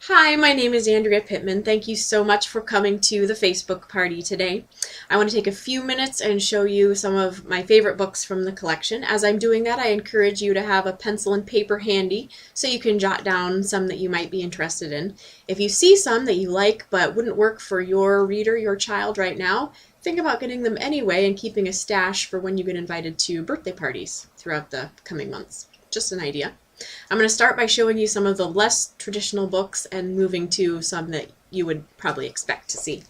Hi, my name is Andrea Pittman. Thank you so much for coming to the Facebook party today. I want to take a few minutes and show you some of my favorite books from the collection. As I'm doing that, I encourage you to have a pencil and paper handy so you can jot down some that you might be interested in. If you see some that you like but wouldn't work for your reader, your child right now, think about getting them anyway and keeping a stash for when you get invited to birthday parties throughout the coming months. Just an idea. I'm going to start by showing you some of the less traditional books and moving to some that you would probably expect to see.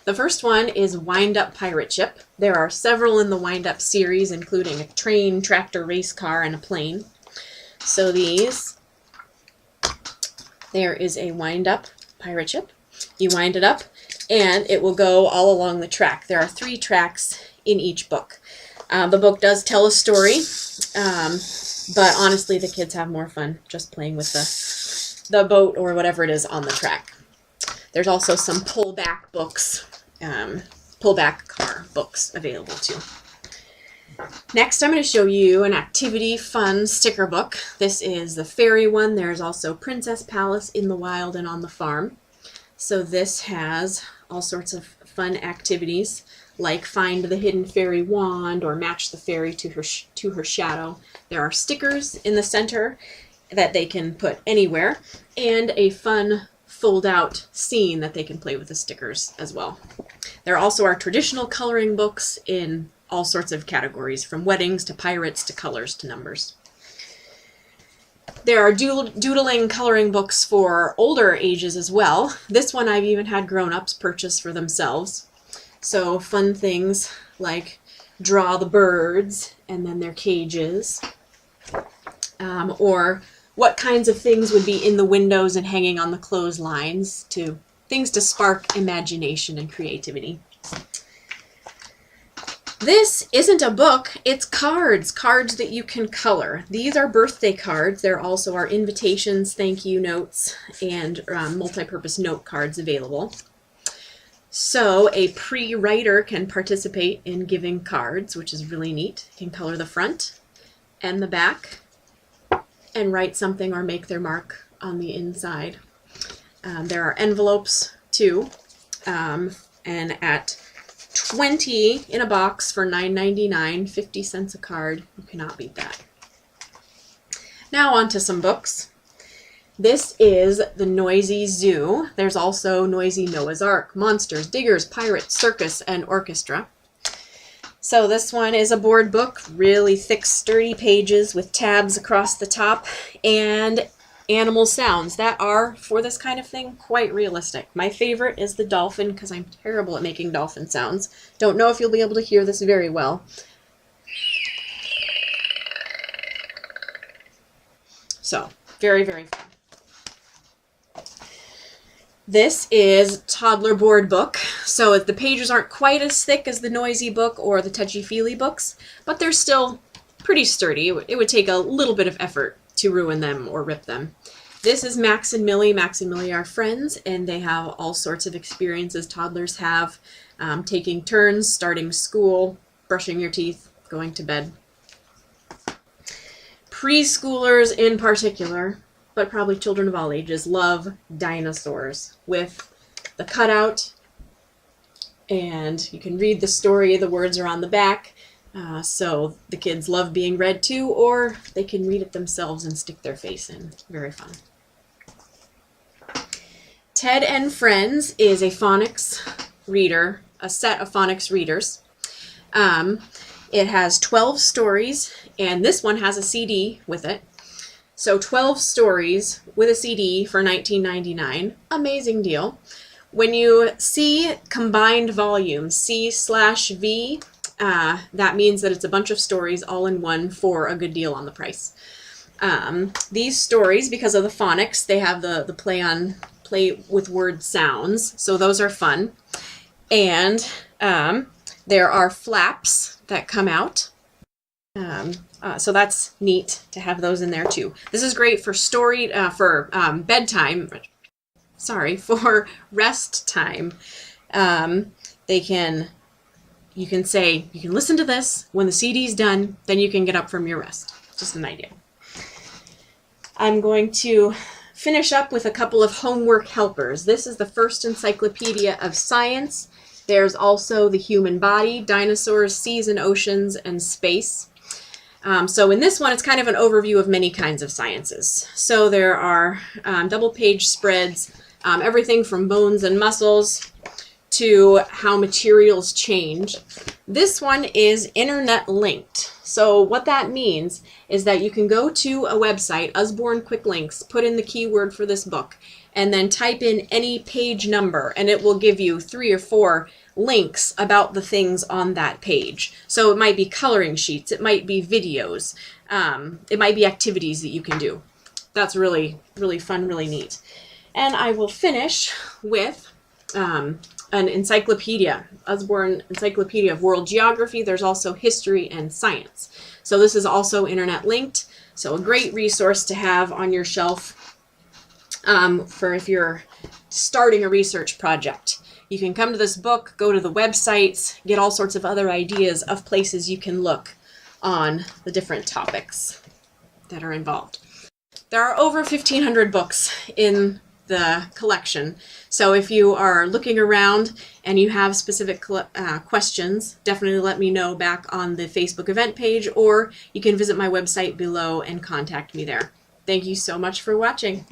The first one is Wind Up Pirate Ship. There are several in the Wind Up series, including a train, tractor, race car, and a plane. So there is a Wind Up Pirate Ship. You wind it up and it will go all along the track. There are 3 tracks in each book. The book does tell a story. But honestly, the kids have more fun just playing with the boat or whatever it is on the track. There's also some pullback books, pullback car books available too. Next, I'm going to show you an activity fun sticker book. This is the fairy one. There's also Princess Palace, In the Wild, and On the Farm. So this has all sorts of fun activities like find the hidden fairy wand or match the fairy to her shadow. There are stickers in the center that they can put anywhere, and a fun fold-out scene that they can play with the stickers as well. There also are traditional coloring books in all sorts of categories, from weddings to pirates to colors to numbers. There are doodling coloring books for older ages as well. This one I've even had grown-ups purchase for themselves. So fun things like draw the birds and then their cages, or what kinds of things would be in the windows and hanging on the clotheslines, to things to spark imagination and creativity. This isn't a book, it's cards that you can color. These are birthday cards. There also are invitations, thank you notes, and multi-purpose note cards available. So a pre-writer can participate in giving cards, which is really neat. You can color the front and the back and write something or make their mark on the inside. There are envelopes too, and at 20 in a box for $9.99, 50 cents a card. You cannot beat that. Now on to some books. This is The Noisy Zoo. There's also Noisy Noah's Ark, Monsters, Diggers, Pirates, Circus, and Orchestra. So this one is a board book, really thick, sturdy pages with tabs across the top, and animal sounds that are, for this kind of thing, quite realistic. My favorite is the dolphin, because I'm terrible at making dolphin sounds. Don't know if you'll be able to hear this very well. So, very, very fun. This is Toddler Board Book. So the pages aren't quite as thick as the Noisy book or the Touchy-Feely books, but they're still pretty sturdy. It would take a little bit of effort to ruin them or rip them. This is Max and Millie. Max and Millie are friends, and they have all sorts of experiences toddlers have, taking turns, starting school, brushing your teeth, going to bed. Preschoolers in particular, but probably children of all ages, love dinosaurs with the cutout, and you can read the story. The words are on the back, so the kids love being read to, or they can read it themselves and stick their face in. Very fun. Ted and Friends is a phonics reader, a set of phonics readers. It has 12 stories, and this one has a CD with it. So 12 stories with a CD for $19.99. Amazing deal. When you see combined volume, C/V, that means that it's a bunch of stories all in one for a good deal on the price. These stories, because of the phonics, they have the play with word sounds, so those are fun. And there are flaps that come out. So that's neat to have those in there too. This is great for bedtime. Sorry, for rest time. You can listen to this when the CD's done, then you can get up from your rest. Just an idea. I'm going to finish up with a couple of homework helpers. This is the first encyclopedia of science. There's also the human body, dinosaurs, seas and oceans, and space. So in this one, it's kind of an overview of many kinds of sciences. So there are double-page spreads, everything from bones and muscles to how materials change. This one is internet linked. So what that means is that you can go to a website, Usborne Quick Links, put in the keyword for this book, and then type in any page number, and it will give you 3 or 4 links about the things on that page. So it might be coloring sheets, it might be videos, it might be activities that you can do. That's really, really fun, really neat. And I will finish with an encyclopedia, Usborne Encyclopedia of World Geography. There's also history and science. So this is also internet linked, so a great resource to have on your shelf for if you're starting a research project. You can come to this book, go to the websites, get all sorts of other ideas of places you can look on the different topics that are involved. There are over 1,500 books in the collection, so if you are looking around and you have specific questions, definitely let me know back on the Facebook event page, or you can visit my website below and contact me there. Thank you so much for watching.